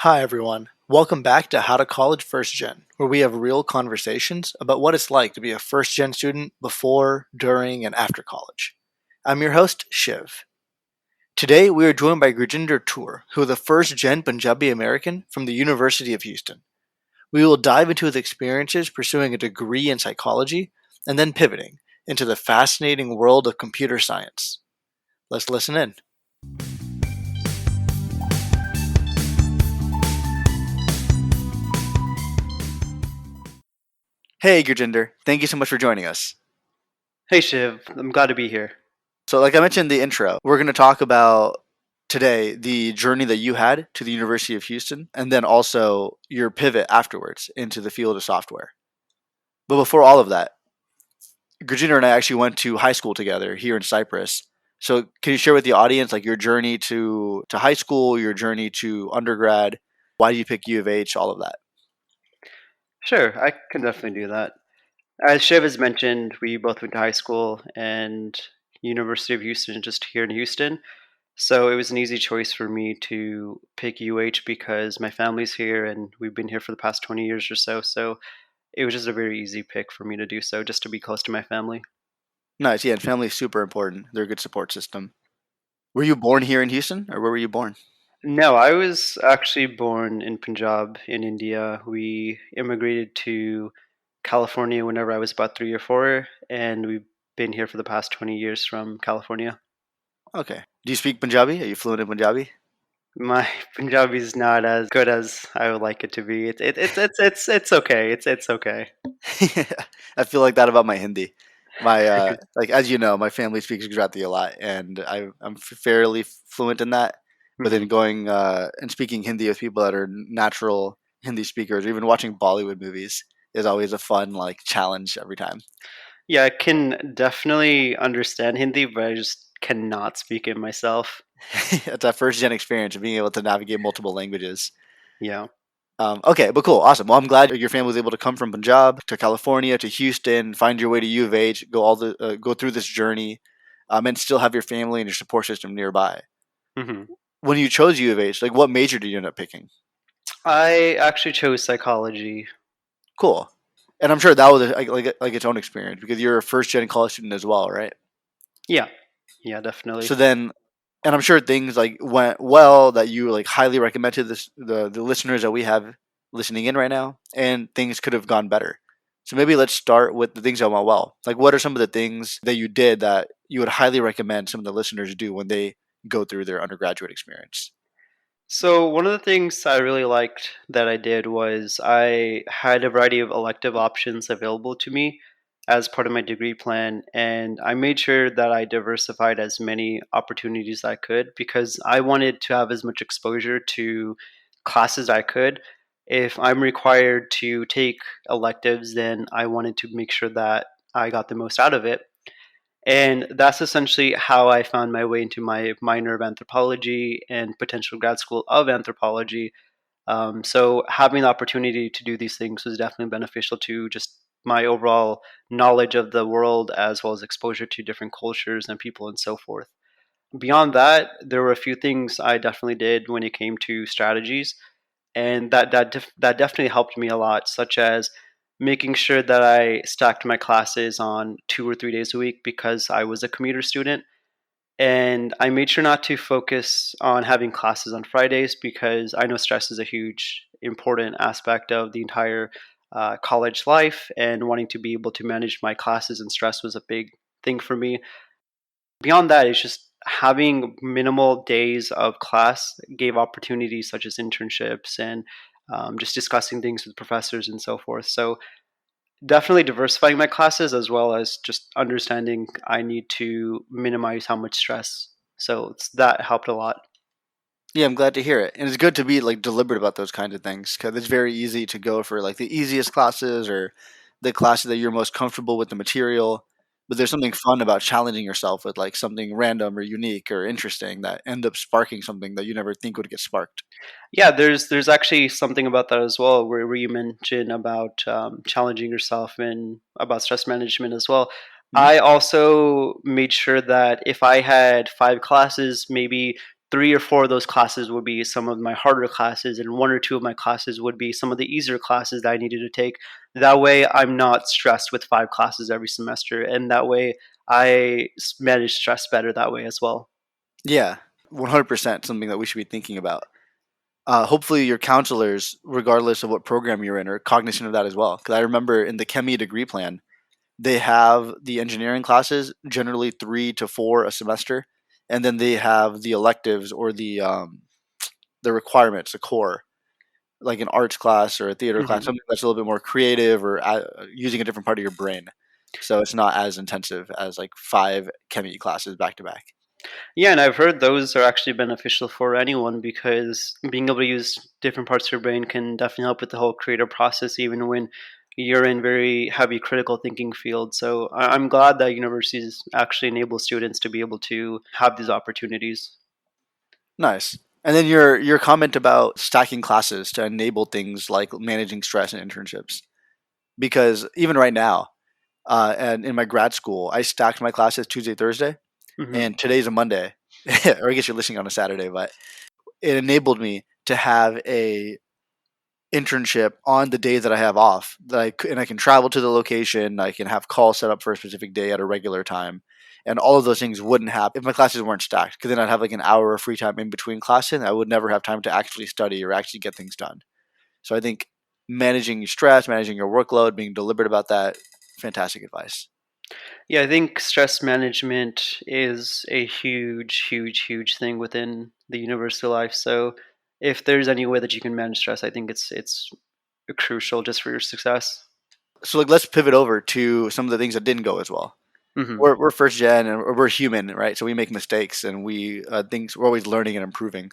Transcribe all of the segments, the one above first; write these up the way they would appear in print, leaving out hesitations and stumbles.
Hi, everyone. Welcome back to How to College First Gen, where we have real conversations about what it's like to be a first gen student before, during, and after college. I'm your host, Shiv. Today, we are joined by Gurjinder Toor, who is a first gen Punjabi American from the University of Houston. We will dive into his experiences pursuing a degree in psychology and then pivoting into the fascinating world of computer science. Let's listen in. Hey, Gurjinder. Thank you so much for joining us. Hey Shiv, I'm glad to be here. So, like I mentioned in the intro, we're going to talk about today the journey that you had to the University of Houston and then also your pivot afterwards into the field of software. But before all of that, Gurjinder and I actually went to high school together here in Cyprus. So, can you share with the audience like your journey to high school, your journey to undergrad, why do you pick U of H, all of that? Sure, I can definitely do that. As Shiv has mentioned, we both went to high school and University of Houston just here in Houston. So it was an easy choice for me to pick UH because my family's here and we've been here for the past 20 years or so. So it was just a very easy pick for me to do so, just to be close to my family. Nice, yeah, and family is super important. They're a good support system. Were you born here in Houston or where were you born? No, I was actually born in Punjab in India. We immigrated to California whenever I was about 3 or 4, and we've been here for the past 20 years from California. Okay. Do you speak Punjabi? Are you fluent in Punjabi? My Punjabi is not as good as I would like it to be. It's okay. It's okay. I feel like that about my Hindi. My like as you know, my family speaks Gujarati a lot, and I'm fairly fluent in that. But then Mhm. going and speaking Hindi with people that are natural Hindi speakers, or even watching Bollywood movies, is always a fun like challenge every time. Yeah, I can definitely understand Hindi, but I just cannot speak it myself. It's that first gen experience of being able to navigate multiple languages. Yeah. Okay, but cool, awesome. Well, I'm glad your family was able to come from Punjab to California to Houston, find your way to U of H, go through this journey, and still have your family and your support system nearby. Mhm. When you chose U of H, like what major did you end up picking? I actually chose psychology. Cool, and I'm sure that was like its own experience because you're a first gen college student as well, right? Yeah. Yeah, definitely. So then, and I'm sure things like went well that you like highly recommend to the listeners that we have listening in right now, and things could have gone better. So maybe let's start with the things that went well. Like, what are some of the things that you did that you would highly recommend some of the listeners do when they go through their undergraduate experience? So one of the things I really liked that I did was I had a variety of elective options available to me as part of my degree plan, and I made sure that I diversified as many opportunities I could because I wanted to have as much exposure to classes I could. If I'm required to take electives, then I wanted to make sure that I got the most out of it. And that's essentially how I found my way into my minor of anthropology and potential grad school of anthropology. So having the opportunity to do these things was definitely beneficial to just my overall knowledge of the world as well as exposure to different cultures and people and so forth. Beyond that, there were a few things I definitely did when it came to strategies, and that definitely helped me a lot, such as making sure that I stacked my classes on 2 or 3 days a week because I was a commuter student, and I made sure not to focus on having classes on Fridays because I know stress is a huge important aspect of the entire college life, and wanting to be able to manage my classes and stress was a big thing for me. Beyond that, it's just having minimal days of class gave opportunities such as internships and just discussing things with professors and so forth. So definitely diversifying my classes as well as just understanding I need to minimize how much stress. So that helped a lot. Yeah, I'm glad to hear it, and it's good to be like deliberate about those kinds of things because it's very easy to go for like the easiest classes or the classes that you're most comfortable with the material. But there's something fun about challenging yourself with like something random or unique or interesting that end up sparking something that you never think would get sparked. Yeah, there's actually something about that as well, where you mention about challenging yourself and about stress management as well. Mhm. I also made sure that if I had 5 classes, maybe three or four of those classes would be some of my harder classes, and one or two of my classes would be some of the easier classes that I needed to take. That way, I'm not stressed with five classes every semester, and that way, I manage stress better that way as well. Yeah, 100% something that we should be thinking about. Hopefully, your counselors, regardless of what program you're in, are cognizant of that as well. Because I remember in the Chemie degree plan, they have the engineering classes, generally 3 to 4 a semester, and then they have the electives or the requirements, the core, like an arts class or a theater class, Hmm. something that's a little bit more creative or using a different part of your brain. So it's not as intensive as like 5 chemie classes back to back. Yeah, and I've heard those are actually beneficial for anyone because being able to use different parts of your brain can definitely help with the whole creative process, even when you're in very heavy critical thinking field. So I'm glad that universities actually enable students to be able to have these opportunities. Nice. And then your comment about stacking classes to enable things like managing stress and internships. Because even right now, and in my grad school, I stacked my classes Tuesday, Thursday, Hmm. and today's a Monday. Or I guess you're listening on a Saturday, but it enabled me to have a internship on the days that I have off. And I can travel to the location. I can have calls set up for a specific day at a regular time, and all of those things wouldn't happen if my classes weren't stacked. Because then I'd have like an hour of free time in between classes, and I would never have time to actually study or actually get things done. So I think managing your stress, managing your workload, being deliberate about that, fantastic advice. Yeah, I think stress management is a huge, huge, huge thing within the university life. So if there's any way that you can manage stress, I think it's crucial just for your success. So like, let's pivot over to some of the things that didn't go as well. Hmm. We're first gen and we're human, right? So we make mistakes and we things we're always learning and improving.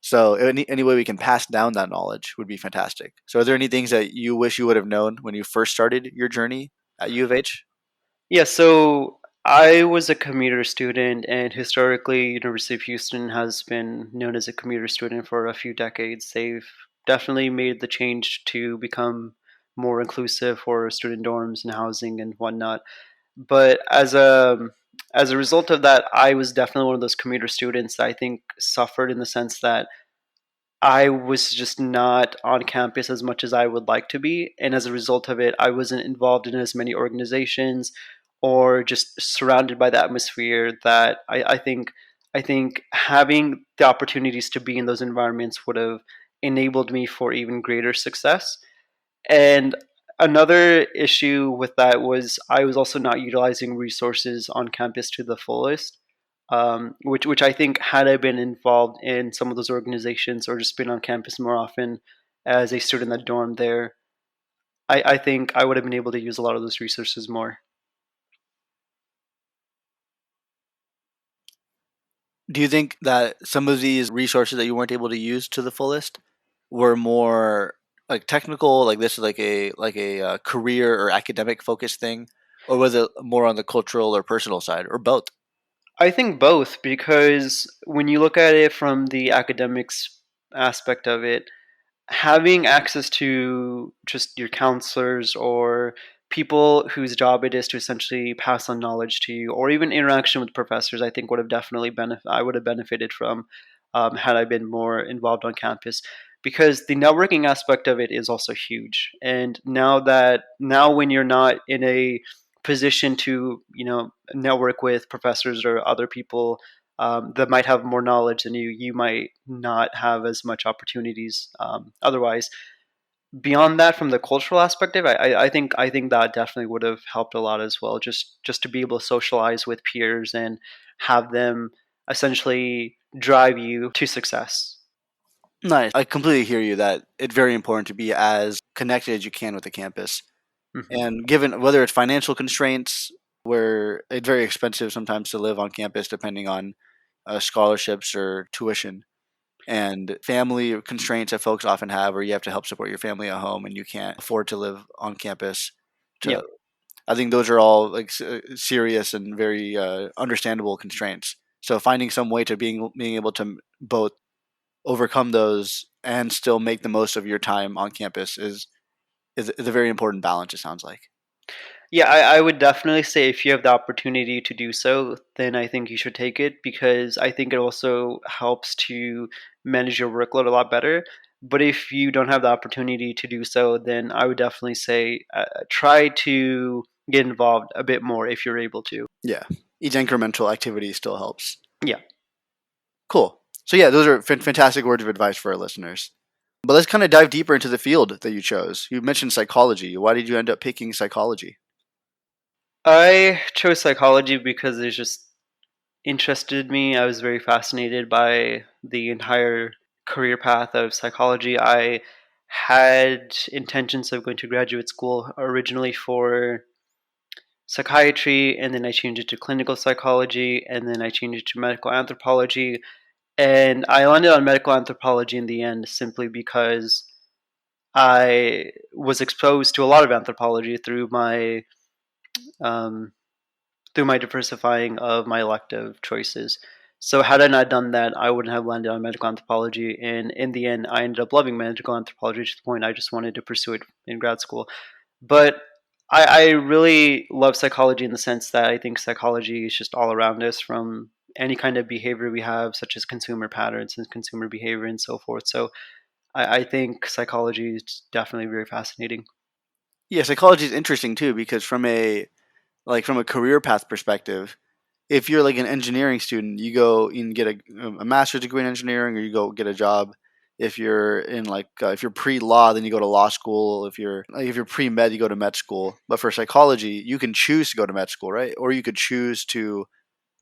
So any way we can pass down that knowledge would be fantastic. So are there any things that you wish you would have known when you first started your journey at U of H? Yeah, so I was a commuter student, and historically, University of Houston has been known as a commuter student for a few decades. They've definitely made the change to become more inclusive for student dorms and housing and whatnot. But as a result of that, I was definitely one of those commuter students that I think suffered in the sense that I was just not on campus as much as I would like to be, and as a result of it, I wasn't involved in as many organizations or just surrounded by the atmosphere that I think having the opportunities to be in those environments would have enabled me for even greater success. And another issue with that was I was also not utilizing resources on campus to the fullest, which I think had I been involved in some of those organizations or just been on campus more often as a student that dormed there, I think I would have been able to use a lot of those resources more. Do you think that some of these resources that you weren't able to use to the fullest were more like technical, like this is like a career or academic focused thing, or was it more on the cultural or personal side, or both? I think both because when you look at it from the academics aspect of it, having access to just your counselors or people whose job it is to essentially pass on knowledge to you, or even interaction with professors, I think would have definitely I would have benefited from had I been more involved on campus. Because the networking aspect of it is also huge, and now when you're not in a position to network with professors or other people that might have more knowledge than you might not have as much opportunities otherwise. Beyond that, from the cultural aspect of it, I think that definitely would have helped a lot as well. Just to be able to socialize with peers and have them essentially drive you to success. Nice. I completely hear you that it's very important to be as connected as you can with the campus. Hmm. And given whether it's financial constraints, where it's very expensive sometimes to live on campus depending on scholarships or tuition, and family constraints that folks often have, where you have to help support your family at home and you can't afford to live on campus. Yeah. To I think those are all like serious and very understandable constraints. So finding some way to being able to both overcome those and still make the most of your time on campus is a very important balance. It sounds like. Yeah, I would definitely say if you have the opportunity to do so, then I think you should take it because I think it also helps to manage your workload a lot better. But if you don't have the opportunity to do so, then I would definitely say try to get involved a bit more if you're able to. Yeah, each incremental activity still helps. Yeah. Cool. So yeah, those are fantastic words of advice for our listeners. But let's kind of dive deeper into the field that you chose. You mentioned psychology. Why did you end up picking psychology? I chose psychology because it just interested me. I was very fascinated by the entire career path of psychology. I had intentions of going to graduate school originally for psychiatry, and then I changed it to clinical psychology, and then I changed it to medical anthropology. And I landed on medical anthropology in the end simply because I was exposed to a lot of anthropology um, through my diversifying of my elective choices. So had I not done that, I wouldn't have landed on medical anthropology. And in the end, I ended up loving medical anthropology to the point I just wanted to pursue it in grad school. But I really love psychology in the sense that I think psychology is just all around us from any kind of behavior we have, such as consumer patterns and consumer behavior and so forth. So I think psychology is definitely very fascinating. Yeah, psychology is interesting too because from a career path perspective, if you're like an engineering student, you go and get a master's degree in engineering, or you go get a job. If you're in if you're pre law, then you go to law school. If you're pre med, you go to med school. But for psychology, you can choose to go to med school, right? Or you could choose to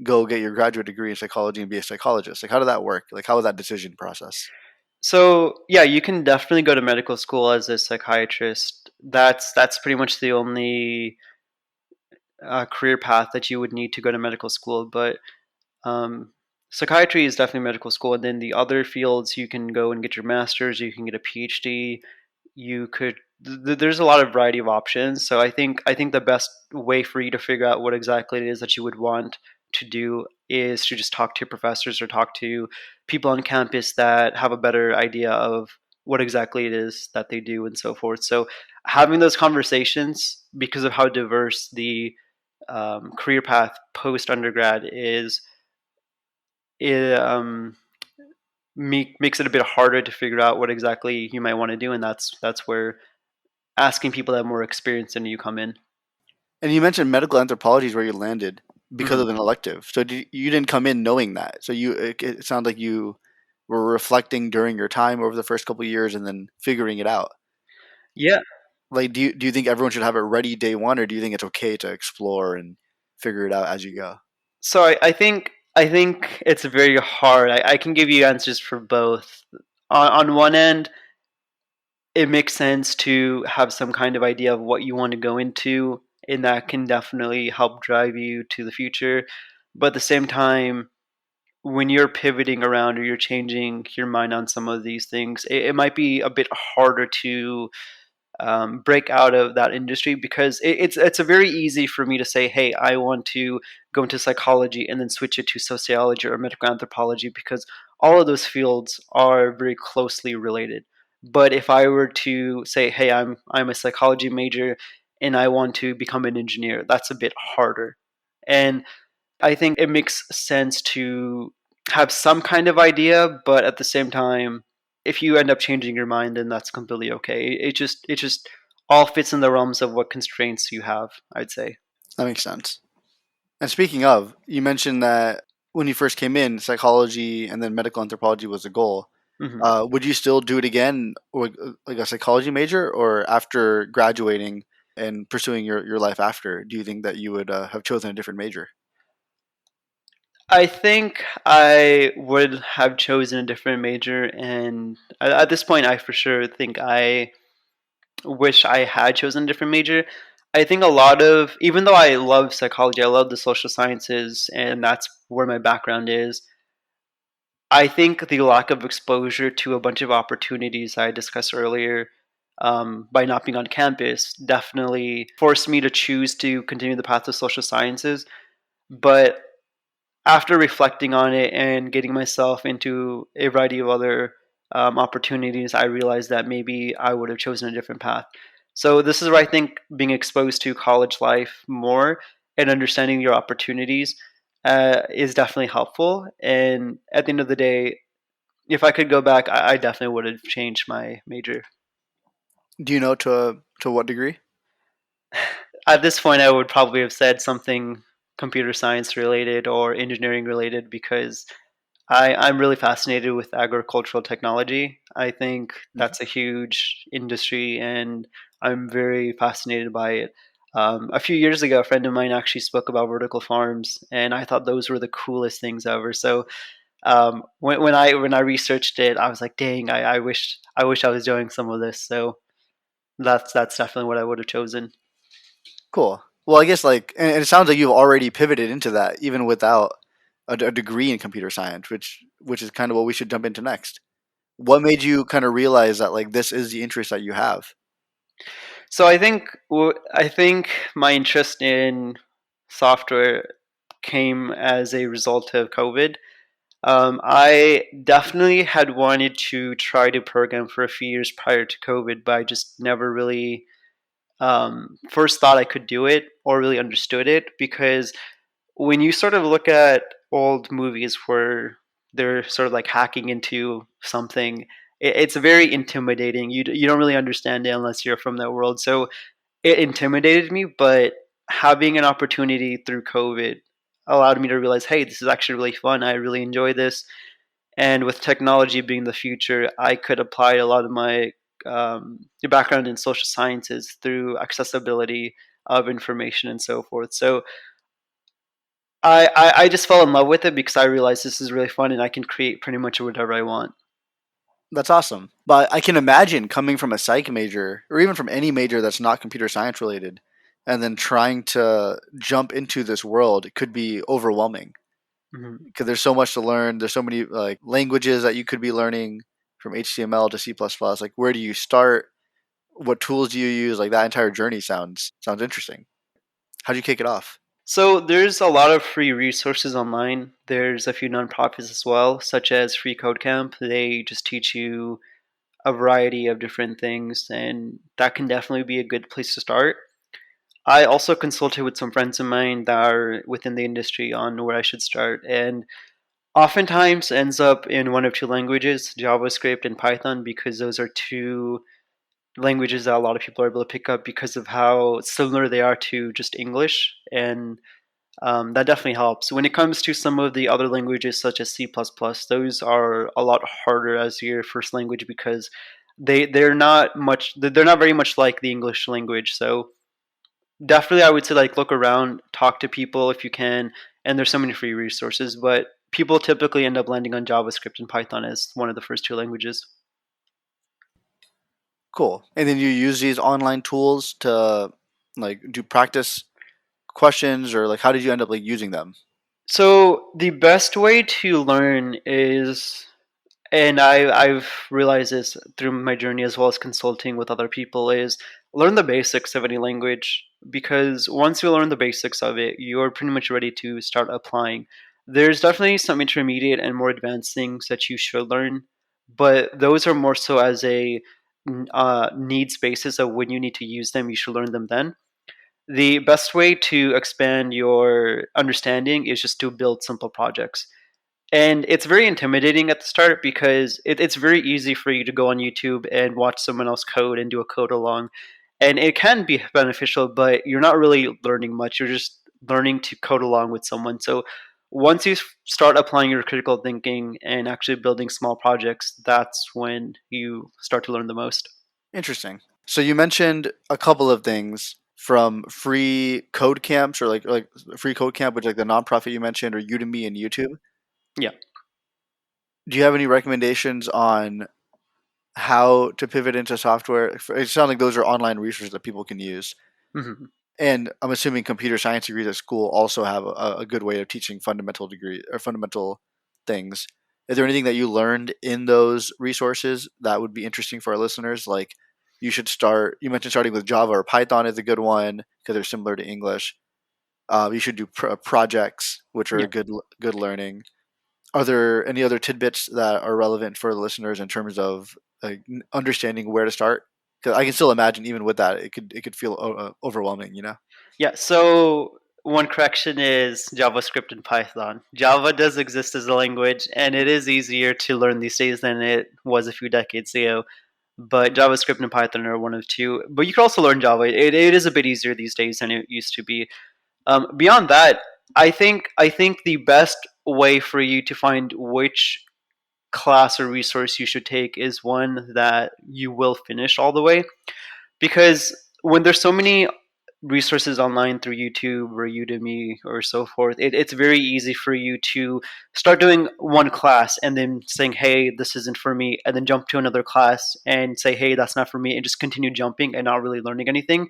go get your graduate degree in psychology and be a psychologist. Like, how did that work? Like, how was that decision process? So yeah, you can definitely go to medical school as a psychiatrist. That's pretty much the only career path that you would need to go to medical school. But um, psychiatry is definitely medical school, and then the other fields you can go and get your master's, you can get a PhD, you could there's a lot of variety of options. So I think the best way for you to figure out what exactly it is that you would want to do is to just talk to professors or talk to people on campus that have a better idea of what exactly it is that they do and so forth. So having those conversations, because of how diverse the career path post undergrad is, it makes it a bit harder to figure out what exactly you might want to do, and that's where asking people that have more experience than you come in. And you mentioned medical anthropology is where you landed because Mhm. of an elective. So you didn't come in knowing that. So it sounds like you were reflecting during your time over the first couple of years and then figuring it out. Yeah. Like, do you think everyone should have it ready day one, or do you think it's okay to explore and figure it out as you go? So I think it's very hard. I can give you answers for both. On one end, it makes sense to have some kind of idea of what you want to go into, and that can definitely help drive you to the future. But at the same time, when you're pivoting around or you're changing your mind on some of these things, it might be a bit harder to break out of that industry because it's a very easy for me to say, hey, I want to go into psychology and then switch it to sociology or medical anthropology because all of those fields are very closely related. But if I were to say, hey, I'm a psychology major and I want to become an engineer, that's a bit harder. And I think it makes sense to have some kind of idea, but at the same time, if you end up changing your mind, then that's completely okay. It just all fits in the realms of what constraints you have, I'd say. That makes sense. And speaking of, you mentioned that when you first came in, psychology and then medical anthropology was a goal. Hmm. Would you still do it again, or like a psychology major, or after graduating and pursuing your life after? Do you think that you would have chosen a different major? I think I would have chosen a different major, and at this point, I for sure think I wish I had chosen a different major. I think a lot of, even though I love psychology, I love the social sciences, and that's where my background is. I think the lack of exposure to a bunch of opportunities I discussed earlier, by not being on campus, definitely forced me to choose to continue the path of social sciences. But after reflecting on it and getting myself into a variety of other opportunities, I realized that maybe I would have chosen a different path. So this is where I think being exposed to college life more and understanding your opportunities is definitely helpful. And at the end of the day, if I could go back, I definitely would have changed my major. Do you know to what degree? At this point, I would probably have said something computer science related or engineering related because I'm really fascinated with agricultural technology. I think Mhm. that's a huge industry, and I'm very fascinated by it. A few years ago, a friend of mine actually spoke about vertical farms, and I thought those were the coolest things ever. So when I researched it, I was like, "Dang, I wish I was doing some of this." So that's definitely what I would have chosen. Cool. Well, I guess and it sounds like you've already pivoted into that, even without a degree in computer science, which is kind of what we should jump into next. What made you kind of realize that like this is the interest that you have? So I think my interest in software came as a result of COVID. I definitely had wanted to try to program for a few years prior to COVID, but I just never really first thought I could do it or really understood it because when you sort of look at old movies where they're sort of like hacking into something, it's very intimidating. You don't really understand it unless you're from that world. So it intimidated me, but having an opportunity through COVID allowed me to realize, hey, this is actually really fun. I really enjoy this. And with technology being the future, I could apply a lot of my background in social sciences through accessibility of information and so forth. So I just fell in love with it because I realized this is really fun and I can create pretty much whatever I want. That's awesome. But I can imagine coming from a psych major or even from any major that's not computer science related and then trying to jump into this world could be overwhelming Mhm. because there's so much to learn. There's so many like languages that you could be learning from HTML to C++. Like where do you start? What tools do you use? Like that entire journey sounds interesting. How'd you kick it off? So there's a lot of free resources online. There's a few nonprofits as well, such as Free Code Camp. They just teach you a variety of different things, and that can definitely be a good place to start. I also consulted with some friends of mine that are within the industry on where I should start, and oftentimes ends up in one of two languages, JavaScript and Python, because those are two languages that a lot of people are able to pick up because of how similar they are to just English, and that definitely helps. When it comes to some of the other languages, such as C++, those are a lot harder as your first language because they're not very much like the English language. So definitely, I would say like look around, talk to people if you can, and there's so many free resources. But people typically end up landing on JavaScript and Python as one of the first two languages. Cool. And then you use these online tools to like do practice questions or like how did you end up like using them? So the best way to learn is, and I've realized this through my journey as well as consulting with other people, is learn the basics of any language because once you learn the basics of it, you're pretty much ready to start applying. There's definitely some intermediate and more advanced things that you should learn, but those are more so as a needs basis of when you need to use them, you should learn them then. The best way to expand your understanding is just to build simple projects. And it's very intimidating at the start because it's very easy for you to go on YouTube and watch someone else code and do a code along. And it can be beneficial, but you're not really learning much. You're just learning to code along with someone. So once you start applying your critical thinking and actually building small projects, that's when you start to learn the most. Interesting. So you mentioned a couple of things from free code camps or like free code camp, which like the nonprofit you mentioned, or Udemy and YouTube. Yeah. Do you have any recommendations on how to pivot into software? It sounds like those are online resources that people can use. Mhm. And I'm assuming computer science degrees at school also have a good way of teaching fundamental degree or fundamental things. Is there anything that you learned in those resources that would be interesting for our listeners? Like you should start. You mentioned starting with Java or Python is a good one because they're similar to English. You should do projects, which are Yeah. good learning. Are there any other tidbits that are relevant for the listeners in terms of understanding where to start? Because I can still imagine even with that, it could feel overwhelming. Yeah, so one correction is JavaScript and Python. Java does exist as a language, and it is easier to learn these days than it was a few decades ago. But JavaScript and Python are one of two. But you can also learn Java. It is a bit easier these days than it used to be. Beyond that, I think the best way for you to find which class or resource you should take is one that you will finish all the way, because when there's so many resources online through YouTube or Udemy or so forth, it's very easy for you to start doing one class and then saying, hey, this isn't for me, and then jump to another class and say, hey, that's not for me, and just continue jumping and not really learning anything.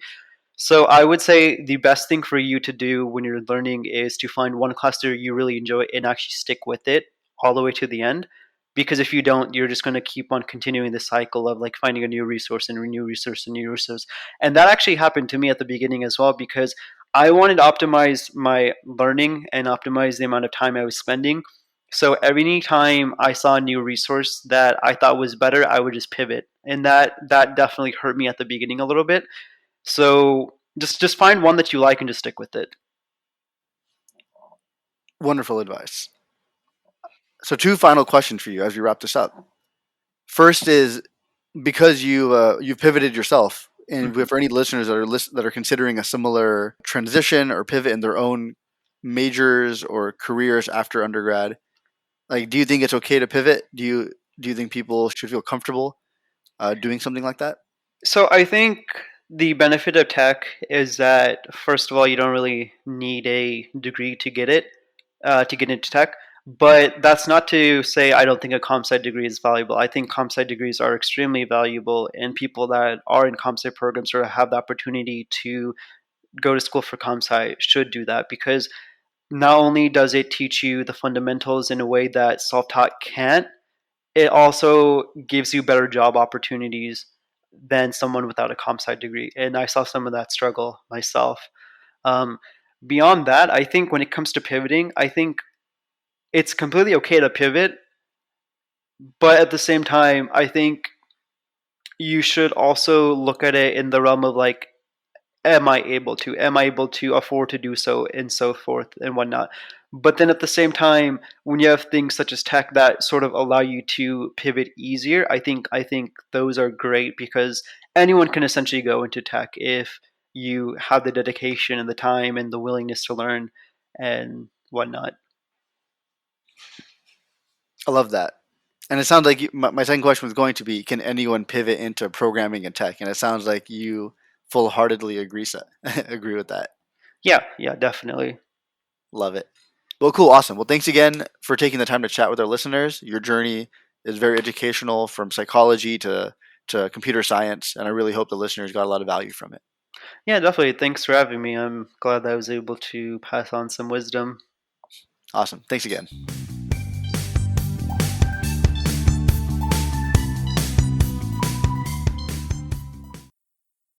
So I would say the best thing for you to do when you're learning is to find one cluster you really enjoy and actually stick with it all the way to the end. Because if you don't, you're just going to keep on continuing the cycle of like finding a new resource and a new resource and new resource. And that actually happened to me at the beginning as well, because I wanted to optimize my learning and optimize the amount of time I was spending. So every time I saw a new resource that I thought was better, I would just pivot. And that definitely hurt me at the beginning a little bit. So just find one that you like and just stick with it. Wonderful advice. So, two final questions for you as we wrap this up. First is because you've pivoted yourself, and Mhm. for any listeners that are considering a similar transition or pivot in their own majors or careers after undergrad, like, do you think it's okay to pivot? Do you think people should feel comfortable doing something like that? So I think the benefit of tech is that first of all, you don't really need a degree to get into tech. But that's not to say I don't think a comp sci degree is valuable. I think comp sci degrees are extremely valuable, and people that are in comp sci programs or have the opportunity to go to school for comp sci should do that, because not only does it teach you the fundamentals in a way that self taught can't, it also gives you better job opportunities than someone without a comp sci degree. And I saw some of that struggle myself. Um, Beyond that, I think when it comes to pivoting, I think it's completely okay to pivot, but at the same time, I think you should also look at it in the realm of like, am I able to afford to do so, and so forth and whatnot. But then at the same time, when you have things such as tech that sort of allow you to pivot easier, I think those are great, because anyone can essentially go into tech if you have the dedication and the time and the willingness to learn and whatnot. I love that. And it sounds like my second question was going to be, can anyone pivot into programming and tech? And it sounds like you full heartedly agree with that. Yeah, yeah, definitely. Love it. Well, cool, awesome. Well, thanks again for taking the time to chat with our listeners. Your journey is very educational, from psychology to computer science, and I really hope the listeners got a lot of value from it. Yeah, definitely. Thanks for having me. I'm glad that I was able to pass on some wisdom. Awesome. Thanks again.